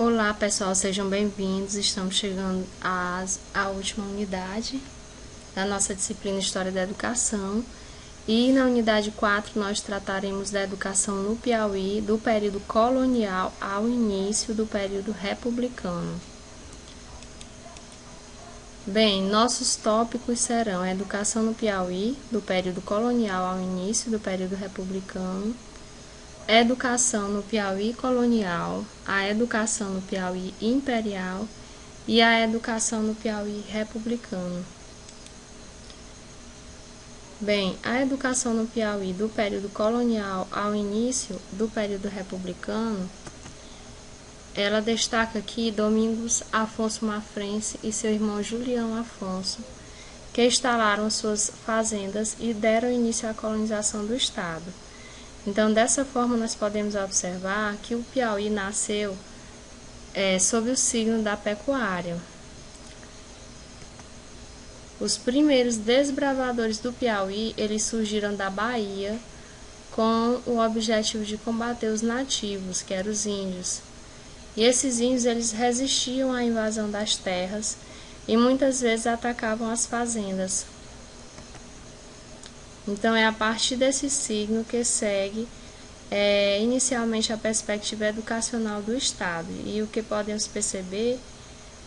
Olá pessoal, sejam bem-vindos. Estamos chegando à última unidade da nossa disciplina História da Educação. E na unidade 4 nós trataremos da educação no Piauí, do período colonial ao início do período republicano. Bem, nossos tópicos serão a educação no Piauí, do período colonial ao início do período republicano, educação no Piauí colonial, a educação no Piauí imperial e a educação no Piauí republicano. Bem, a educação no Piauí do período colonial ao início do período republicano, ela destaca aqui Domingos Afonso Mafrense e seu irmão Julião Afonso, que instalaram suas fazendas e deram início à colonização do estado. Então, dessa forma, nós podemos observar que o Piauí nasceu sob o signo da pecuária. Os primeiros desbravadores do Piauí, eles surgiram da Bahia com o objetivo de combater os nativos, que eram os índios. E esses índios, eles resistiam à invasão das terras e muitas vezes atacavam as fazendas. Então, é a partir desse signo que segue inicialmente a perspectiva educacional do Estado. E o que podemos perceber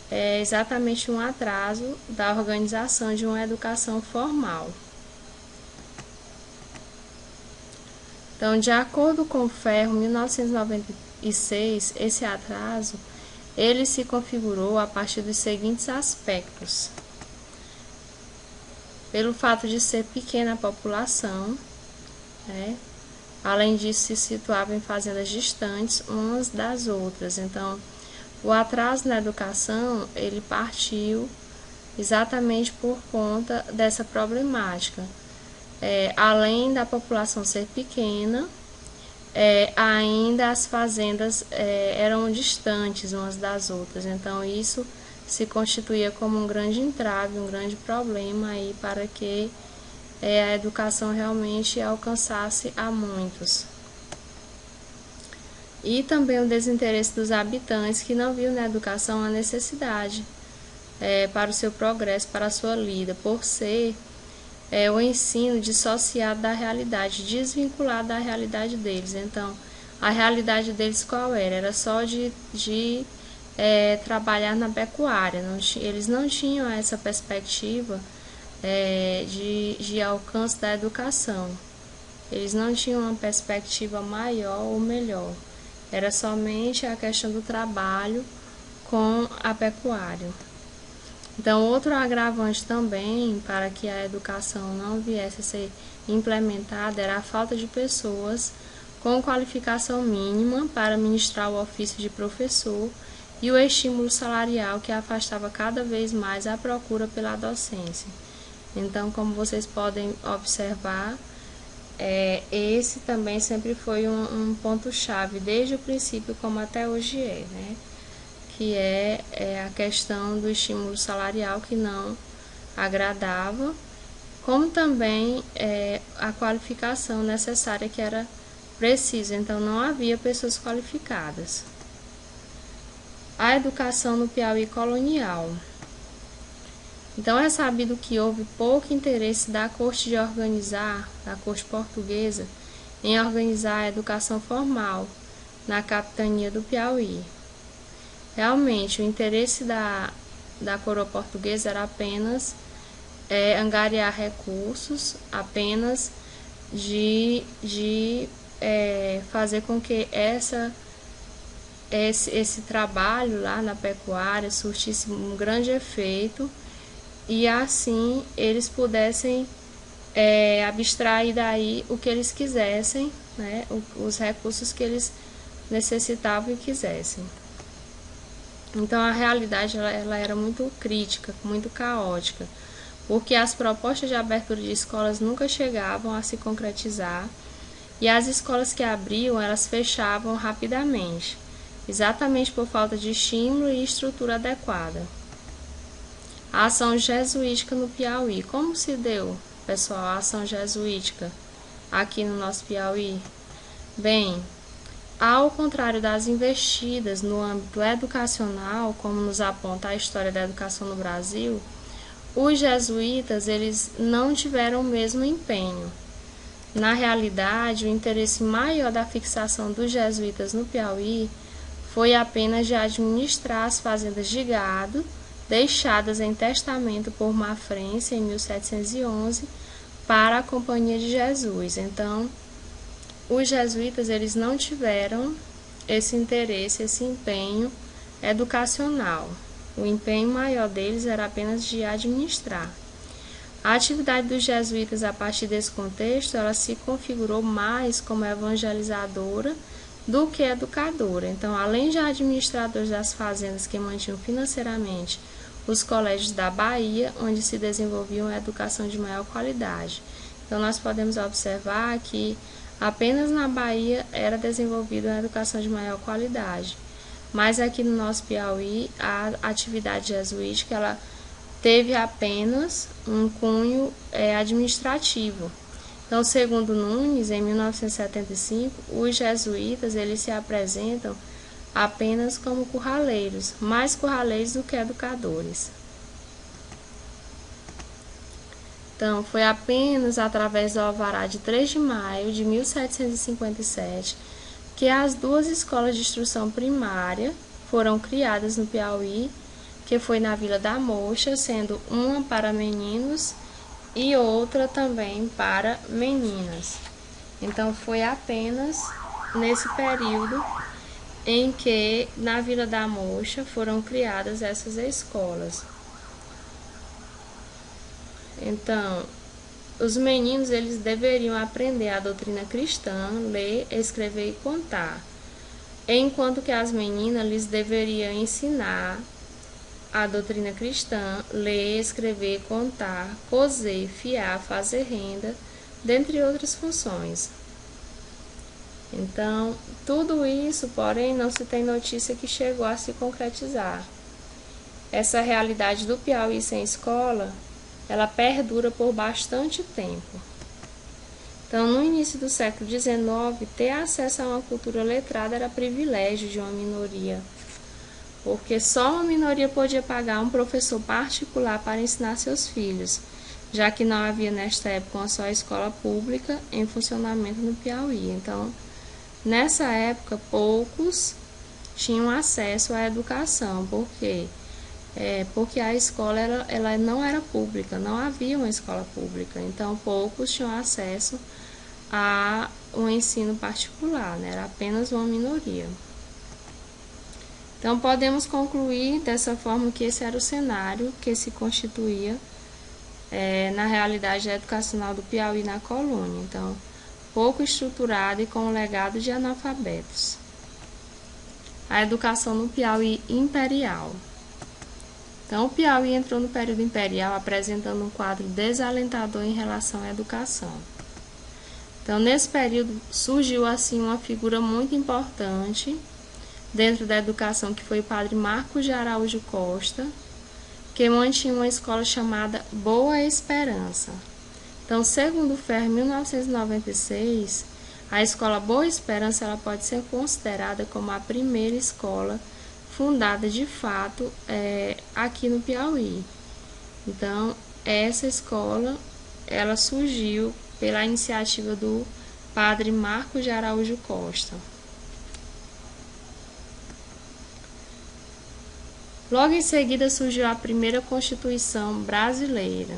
é exatamente um atraso da organização de uma educação formal. Então, de acordo com o Ferro, 1996, esse atraso ele se configurou a partir dos seguintes aspectos. Pelo fato de ser pequena a população, além disso se situava em fazendas distantes umas das outras. Então, o atraso na educação, ele partiu exatamente por conta dessa problemática. Além da população ser pequena, ainda as fazendas eram distantes umas das outras. Então, isso se constituía como um grande entrave, um grande problema aí para que a educação realmente alcançasse a muitos. E também o desinteresse dos habitantes que não viam na educação a necessidade para o seu progresso, para a sua vida, por ser o ensino dissociado da realidade, desvinculado da realidade deles. Então, a realidade deles qual era? Era só de trabalhar na pecuária. Eles não tinham essa perspectiva de alcance da educação. Eles não tinham uma perspectiva maior ou melhor. Era somente a questão do trabalho com a pecuária. Então, outro agravante também para que a educação não viesse a ser implementada era a falta de pessoas com qualificação mínima para ministrar o ofício de professor e o estímulo salarial que afastava cada vez mais a procura pela docência. Então, como vocês podem observar, esse também sempre foi um ponto-chave, desde o princípio como até hoje que é a questão do estímulo salarial que não agradava, como também a qualificação necessária que era precisa. Então, não havia pessoas qualificadas. A educação no Piauí colonial. Então, é sabido que houve pouco interesse da corte da corte portuguesa, em organizar a educação formal na capitania do Piauí. Realmente, o interesse da coroa portuguesa era apenas angariar recursos, apenas de fazer com que esse trabalho lá na pecuária surtisse um grande efeito e assim eles pudessem abstrair daí o que eles quisessem, os recursos que eles necessitavam e quisessem. Então, a realidade ela era muito crítica, muito caótica, porque as propostas de abertura de escolas nunca chegavam a se concretizar e as escolas que abriam, elas fechavam rapidamente, exatamente por falta de estímulo e estrutura adequada. A ação jesuítica no Piauí. Como se deu, pessoal, a ação jesuítica aqui no nosso Piauí? Bem, Ao contrário das investidas no âmbito educacional, como nos aponta a história da educação no Brasil, os jesuítas eles não tiveram o mesmo empenho. Na realidade, o interesse maior da fixação dos jesuítas no Piauí foi apenas de administrar as fazendas de gado deixadas em testamento por Mafrense em 1711 para a Companhia de Jesus. Então, os jesuítas eles não tiveram esse interesse, esse empenho educacional. O empenho maior deles era apenas de administrar. A atividade dos jesuítas a partir desse contexto, ela se configurou mais como evangelizadora do que educadora. Então, além de administradores das fazendas que mantinham financeiramente os colégios da Bahia, onde se desenvolviam a educação de maior qualidade. Então, nós podemos observar que apenas na Bahia era desenvolvida a educação de maior qualidade. Mas aqui no nosso Piauí, a atividade jesuítica, ela teve apenas um cunho administrativo. Então, segundo Nunes, em 1975, os jesuítas eles se apresentam apenas como curraleiros, mais curraleiros do que educadores. Então, foi apenas através do alvará de 3 de maio de 1757 que as duas escolas de instrução primária foram criadas no Piauí, que foi na Vila da Mocha, sendo uma para meninos e outra também para meninas. Então, foi apenas nesse período em que na Vila da Mocha foram criadas essas escolas. Então, os meninos eles deveriam aprender a doutrina cristã, ler, escrever e contar, enquanto que as meninas lhes deveriam ensinar a doutrina cristã, ler, escrever, contar, coser, fiar, fazer renda, dentre outras funções. Então, tudo isso, porém, não se tem notícia que chegou a se concretizar. Essa realidade do Piauí sem escola, ela perdura por bastante tempo. Então, no início do século XIX, ter acesso a uma cultura letrada era privilégio de uma minoria, porque só uma minoria podia pagar um professor particular para ensinar seus filhos, já que não havia nesta época uma só escola pública em funcionamento no Piauí. Então, nessa época, poucos tinham acesso à educação, porque a escola ela não era pública, não havia uma escola pública, então poucos tinham acesso a um ensino particular, né? Era apenas uma minoria. Então, podemos concluir dessa forma que esse era o cenário que se constituía na realidade educacional do Piauí na colônia. Então, pouco estruturada e com um legado de analfabetos. A educação no Piauí imperial. Então, o Piauí entrou no período imperial apresentando um quadro desalentador em relação à educação. Então, nesse período surgiu assim uma figura muito importante dentro da educação, que foi o padre Marcos de Araújo Costa, que mantinha uma escola chamada Boa Esperança. Então, segundo o FER 1996, a escola Boa Esperança ela pode ser considerada como a primeira escola fundada de fato aqui no Piauí. Então, essa escola ela surgiu pela iniciativa do padre Marcos de Araújo Costa. Logo em seguida surgiu a primeira Constituição brasileira.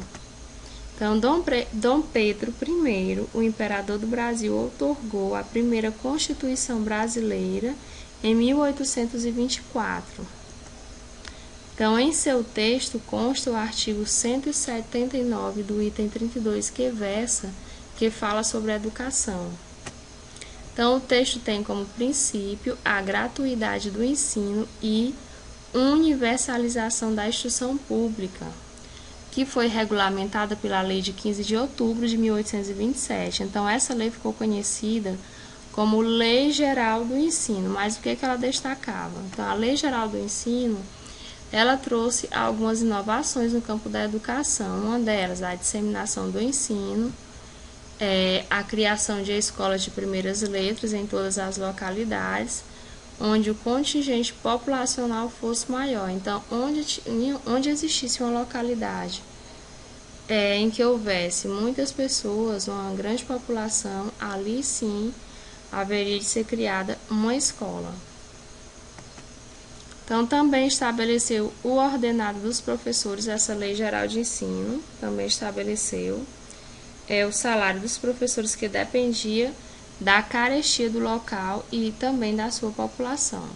Então, Dom Pedro I, o imperador do Brasil, outorgou a primeira Constituição brasileira em 1824. Então, em seu texto consta o artigo 179 do item 32 que fala sobre a educação. Então, o texto tem como princípio a gratuidade do ensino e universalização da instrução pública, que foi regulamentada pela Lei de 15 de outubro de 1827. Então, essa lei ficou conhecida como Lei Geral do Ensino. Mas o que ela destacava? Então, a Lei Geral do Ensino, ela trouxe algumas inovações no campo da educação. Uma delas, a disseminação do ensino, a criação de escolas de primeiras letras em todas as localidades, onde o contingente populacional fosse maior. Então, onde existisse uma localidade em que houvesse muitas pessoas, uma grande população, ali sim haveria de ser criada uma escola. Então, também estabeleceu o ordenado dos professores, essa Lei Geral de Ensino também estabeleceu o salário dos professores, que dependia da carestia do local e também da sua população.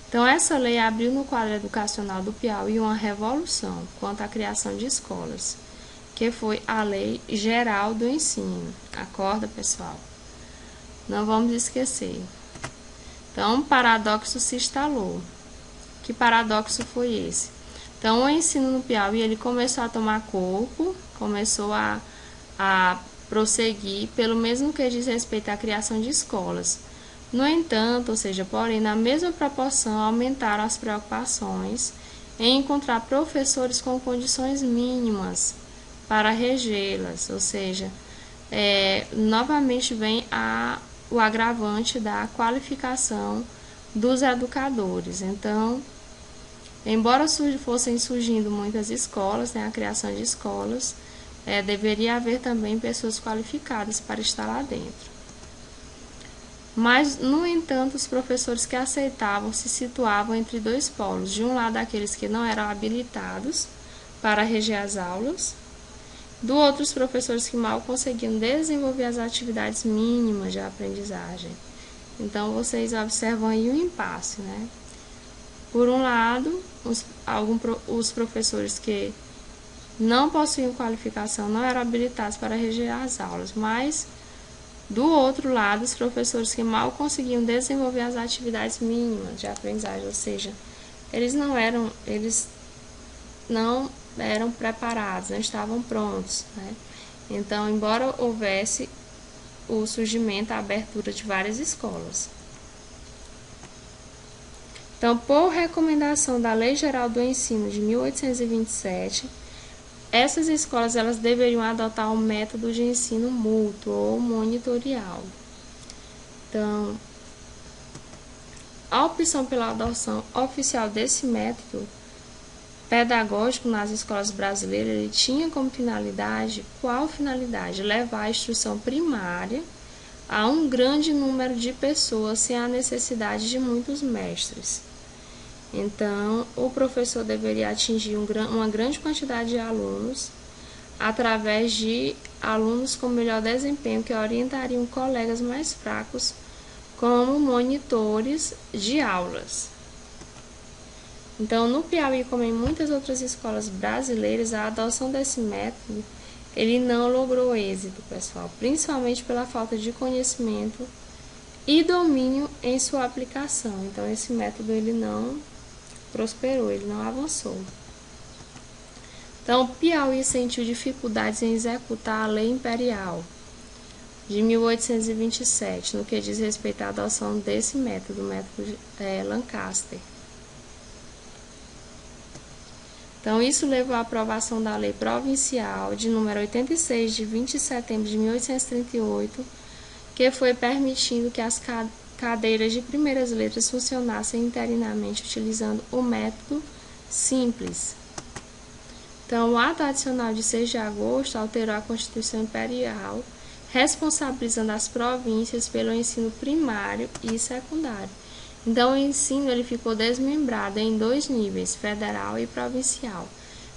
Então, essa lei abriu no quadro educacional do Piauí uma revolução quanto à criação de escolas, que foi a Lei Geral do Ensino. Acorda, pessoal? Não vamos esquecer. Então, um paradoxo se instalou. Que paradoxo foi esse? Então, o ensino no Piauí ele começou a tomar corpo, começou a prosseguir, pelo mesmo que diz respeito à criação de escolas. No entanto, ou seja, porém, na mesma proporção, aumentaram as preocupações em encontrar professores com condições mínimas para regê-las, ou seja, novamente vem o agravante da qualificação dos educadores. Então, embora fossem surgindo muitas escolas, a criação de escolas, deveria haver também pessoas qualificadas para estar lá dentro. Mas, no entanto, os professores que aceitavam se situavam entre dois polos. De um lado, aqueles que não eram habilitados para reger as aulas, do outro, os professores que mal conseguiam desenvolver as atividades mínimas de aprendizagem. Então, vocês observam aí um impasse, né? Por um lado, os professores que não possuíam qualificação não eram habilitados para reger as aulas, mas, do outro lado, os professores que mal conseguiam desenvolver as atividades mínimas de aprendizagem, ou seja, eles não eram preparados, não estavam prontos, né? Então, embora houvesse o surgimento, a abertura de várias escolas. Então, por recomendação da Lei Geral do Ensino de 1827, essas escolas elas deveriam adotar o método de ensino mútuo ou monitorial. Então, a opção pela adoção oficial desse método pedagógico nas escolas brasileiras, ele tinha como finalidade, qual finalidade? Levar a instrução primária a um grande número de pessoas sem a necessidade de muitos mestres. Então, o professor deveria atingir uma grande quantidade de alunos através de alunos com melhor desempenho que orientariam colegas mais fracos como monitores de aulas. Então, no Piauí, como em muitas outras escolas brasileiras, a adoção desse método ele não logrou êxito, pessoal, principalmente pela falta de conhecimento e domínio em sua aplicação. Então, esse método ele não prosperou, ele não avançou. Então, Piauí sentiu dificuldades em executar a Lei Imperial de 1827, no que diz respeito à adoção desse método, o método Lancaster. Então, isso levou à aprovação da Lei Provincial de número 86, de 20 de setembro de 1838, que foi permitindo que as cadeiras de primeiras letras funcionassem interinamente utilizando o método simples. Então, o ato adicional de 6 de agosto alterou a Constituição Imperial, responsabilizando as províncias pelo ensino primário e secundário. Então, o ensino ele ficou desmembrado em 2 níveis, federal e provincial,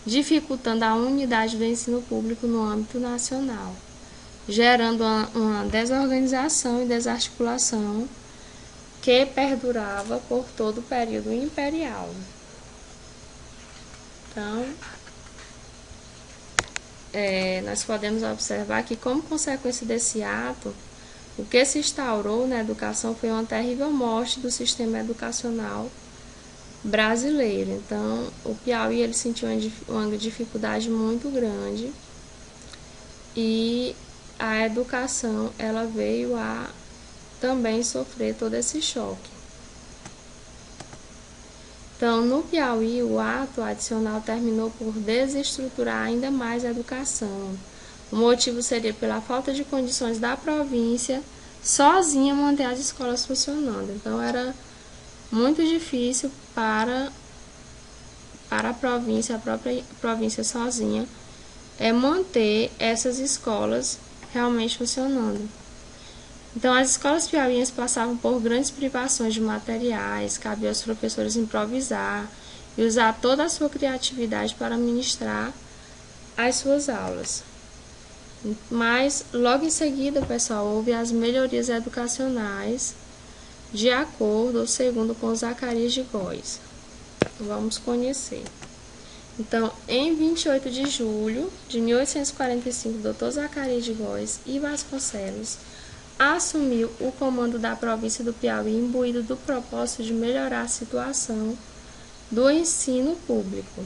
dificultando a unidade do ensino público no âmbito nacional, gerando uma desorganização e desarticulação que perdurava por todo o período imperial. Então, nós podemos observar que, como consequência desse ato, o que se instaurou na educação foi uma terrível morte do sistema educacional brasileiro. Então, o Piauí ele sentiu uma dificuldade muito grande e a educação ela veio a também sofrer todo esse choque. Então, no Piauí, o ato adicional terminou por desestruturar ainda mais a educação, O motivo seria pela falta de condições da província sozinha manter as escolas funcionando. Então era muito difícil para a própria província sozinha, manter essas escolas realmente funcionando. Então, as escolas piauienses passavam por grandes privações de materiais, cabia aos professores improvisar e usar toda a sua criatividade para ministrar as suas aulas. Mas, logo em seguida, pessoal, houve as melhorias educacionais de acordo ou segundo com Zacarias de Góes. Vamos conhecer. Então, em 28 de julho de 1845, o Dr. Zacarias de Góes e Vasconcelos assumiu o comando da província do Piauí, imbuído do propósito de melhorar a situação do ensino público.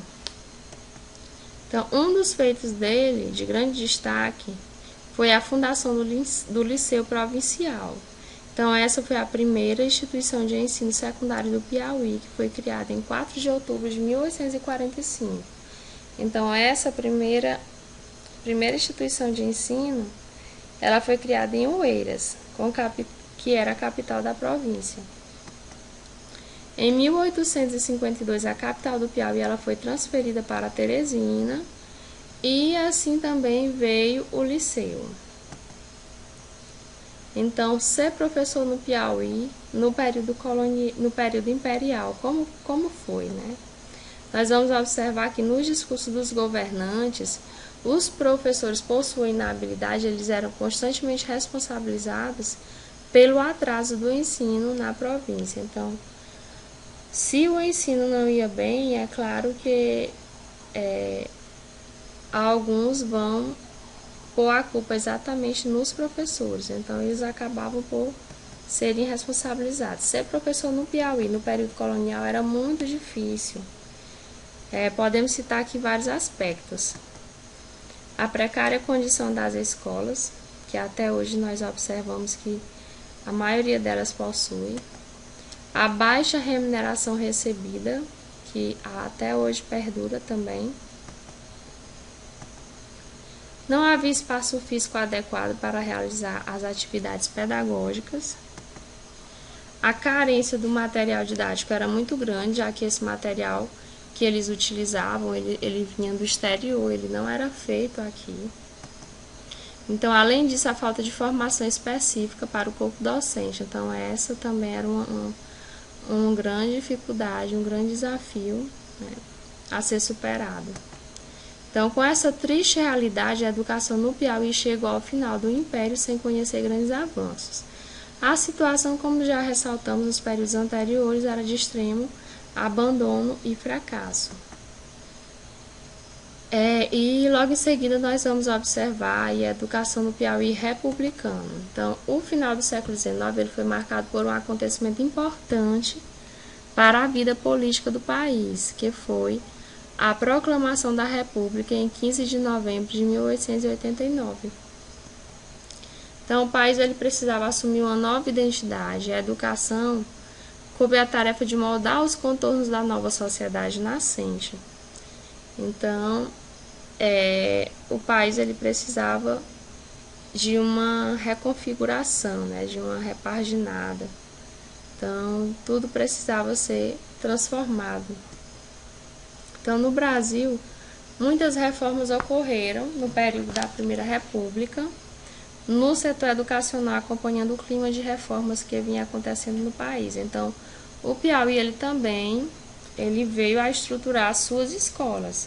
Então, um dos feitos dele, de grande destaque, foi a fundação do Liceu Provincial. Então, essa foi a primeira instituição de ensino secundário do Piauí, que foi criada em 4 de outubro de 1845. Então, essa primeira instituição de ensino, ela foi criada em Oeiras, que era a capital da província. Em 1852, a capital do Piauí ela foi transferida para Teresina e assim também veio o liceu. Então, ser professor no Piauí, no período imperial, como foi, né? Nós vamos observar que nos discursos dos governantes, os professores, por sua inabilidade, eles eram constantemente responsabilizados pelo atraso do ensino na província. Então, se o ensino não ia bem, é claro que alguns vão pôr a culpa exatamente nos professores. Então, eles acabavam por serem responsabilizados. Ser professor no Piauí, no período colonial, era muito difícil. Podemos citar aqui vários aspectos. A precária condição das escolas, que até hoje nós observamos que a maioria delas possui. A baixa remuneração recebida, que até hoje perdura também. Não havia espaço físico adequado para realizar as atividades pedagógicas. A carência do material didático era muito grande, já que esse material que eles utilizavam, ele vinha do exterior, ele não era feito aqui. Então, além disso, a falta de formação específica para o corpo docente. Então, essa também era uma grande dificuldade, um grande desafio, né, a ser superado. Então, com essa triste realidade, a educação no Piauí chegou ao final do Império sem conhecer grandes avanços. A situação, como já ressaltamos nos períodos anteriores, era de extremo abandono e fracasso. E logo em seguida nós vamos observar a educação no Piauí republicano. Então, o final do século XIX ele foi marcado por um acontecimento importante para a vida política do país, que foi a proclamação da República em 15 de novembro de 1889. Então, o país ele precisava assumir uma nova identidade. A educação coube a tarefa de moldar os contornos da nova sociedade nascente. Então, o país ele precisava de uma reconfiguração, né, de uma repaginada. Então, tudo precisava ser transformado. Então, no Brasil, muitas reformas ocorreram no período da Primeira República, no setor educacional, acompanhando o clima de reformas que vinha acontecendo no país. Então, o Piauí ele veio a estruturar as suas escolas.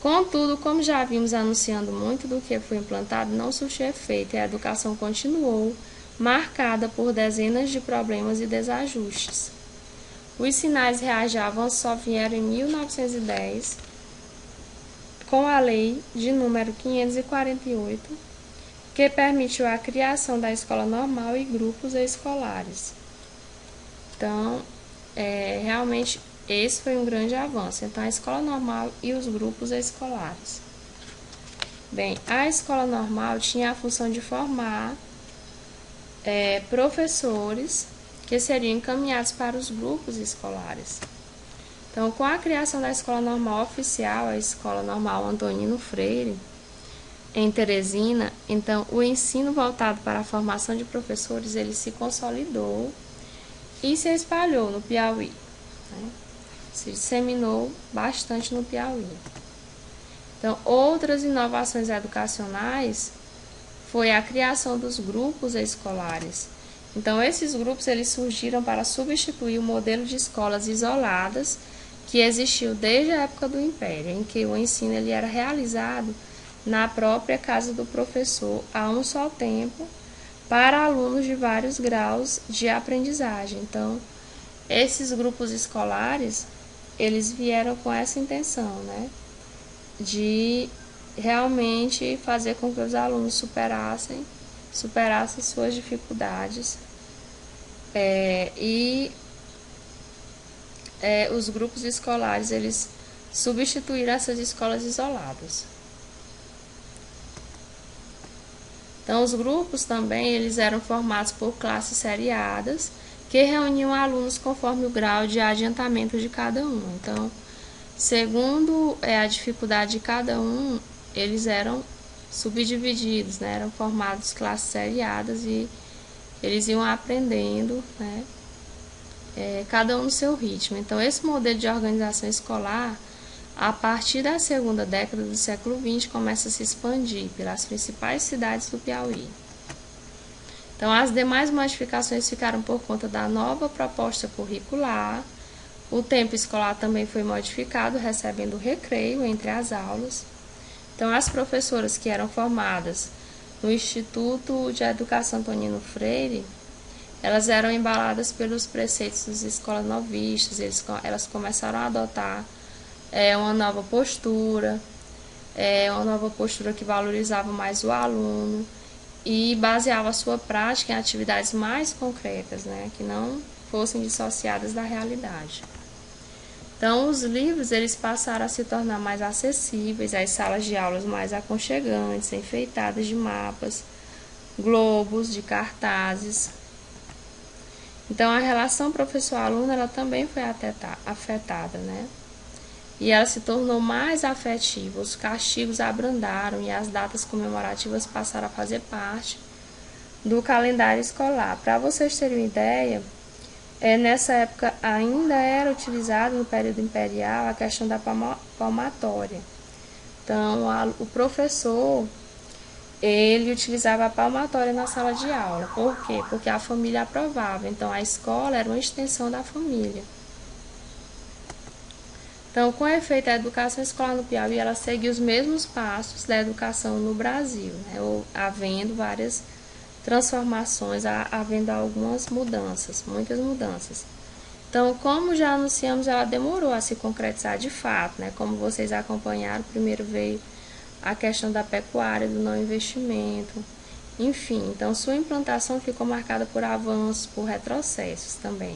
Contudo, como já vimos anunciando, muito do que foi implantado não surtiu efeito e a educação continuou marcada por dezenas de problemas e desajustes. Os sinais reajavam só vieram em 1910, com a Lei de número 548, que permitiu a criação da escola normal e grupos escolares. Então, realmente, esse foi um grande avanço. Então, a escola normal e os grupos escolares. Bem, a escola normal tinha a função de formar professores que seriam encaminhados para os grupos escolares. Então, com a criação da Escola Normal Oficial, a Escola Normal Antonino Freire, em Teresina, então o ensino voltado para a formação de professores, ele se consolidou e se espalhou no Piauí, né? Se disseminou bastante no Piauí. Então, outras inovações educacionais foi a criação dos grupos escolares. Então, esses grupos eles surgiram para substituir o modelo de escolas isoladas que existiu desde a época do Império, em que o ensino ele era realizado na própria casa do professor a um só tempo para alunos de vários graus de aprendizagem. Então, esses grupos escolares, eles vieram com essa intenção, né, de realmente fazer com que os alunos superassem suas dificuldades os grupos escolares eles substituíram essas escolas isoladas. Então, os grupos também eles eram formados por classes seriadas que reuniam alunos conforme o grau de adiantamento de cada um. Então, segundo a dificuldade de cada um, eles eram subdivididos, né? Eram formados classes seriadas e eles iam aprendendo, né? Cada um no seu ritmo. Então, esse modelo de organização escolar, a partir da segunda década do século XX, começa a se expandir pelas principais cidades do Piauí. Então, as demais modificações ficaram por conta da nova proposta curricular. O tempo escolar também foi modificado, recebendo recreio entre as aulas. Então, as professoras que eram formadas no Instituto de Educação Antonino Freire, elas eram embaladas pelos preceitos das escolas novistas, elas começaram a adotar uma nova postura que valorizava mais o aluno e baseava a sua prática em atividades mais concretas, né, que não fossem dissociadas da realidade. Então, os livros eles passaram a se tornar mais acessíveis, as salas de aulas mais aconchegantes, enfeitadas de mapas, globos, de cartazes. Então, a relação professor-aluno ela também foi afetada, né? E ela se tornou mais afetiva, os castigos abrandaram e as datas comemorativas passaram a fazer parte do calendário escolar. Para vocês terem uma ideia, nessa época ainda era utilizado no período imperial a questão da palmatória. Então, o professor ele utilizava a palmatória na sala de aula. Por quê? Porque a família aprovava. Então, a escola era uma extensão da família. Então, com efeito, a educação escolar no Piauí, ela seguiu os mesmos passos da educação no Brasil, né? Havendo várias transformações, havendo algumas mudanças, muitas mudanças. Então, como já anunciamos, ela demorou a se concretizar de fato, né? Como vocês acompanharam, primeiro veio a questão da pecuária, do não investimento, enfim. Então, sua implantação ficou marcada por avanços, por retrocessos também.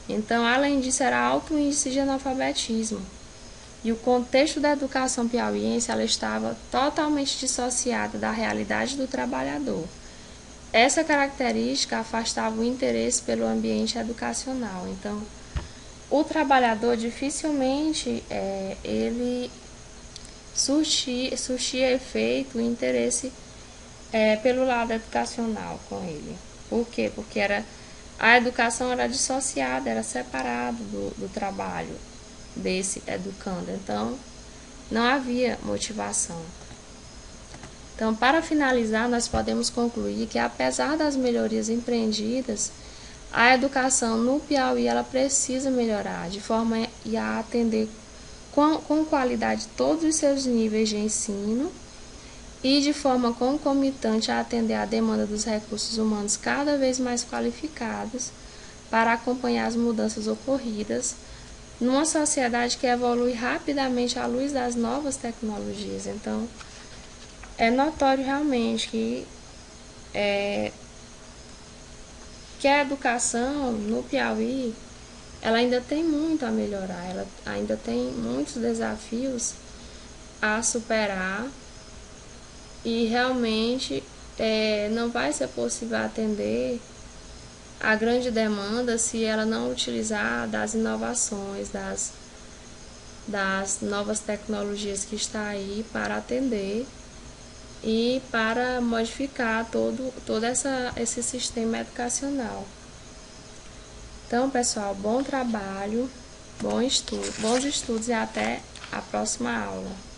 Então, além disso, era alto índice de analfabetismo. E o contexto da educação piauiense ela estava totalmente dissociada da realidade do trabalhador. Essa característica afastava o interesse pelo ambiente educacional. Então, o trabalhador dificilmente ele surtia efeito, o interesse pelo lado educacional com ele. Por quê? Porque a educação era dissociada, era separada do trabalho desse educando. Então, não havia motivação. Então, para finalizar, nós podemos concluir que, apesar das melhorias empreendidas, a educação no Piauí ela precisa melhorar, de forma a atender com qualidade todos os seus níveis de ensino e de forma concomitante a atender à demanda dos recursos humanos cada vez mais qualificados para acompanhar as mudanças ocorridas numa sociedade que evolui rapidamente à luz das novas tecnologias. Então, é notório realmente que a educação no Piauí ela ainda tem muito a melhorar, ela ainda tem muitos desafios a superar e realmente não vai ser possível atender a grande demanda se ela não utilizar das inovações, das das novas tecnologias que está aí para atender e para modificar todo esse sistema educacional. Então, pessoal, bom trabalho, bons estudos e até a próxima aula.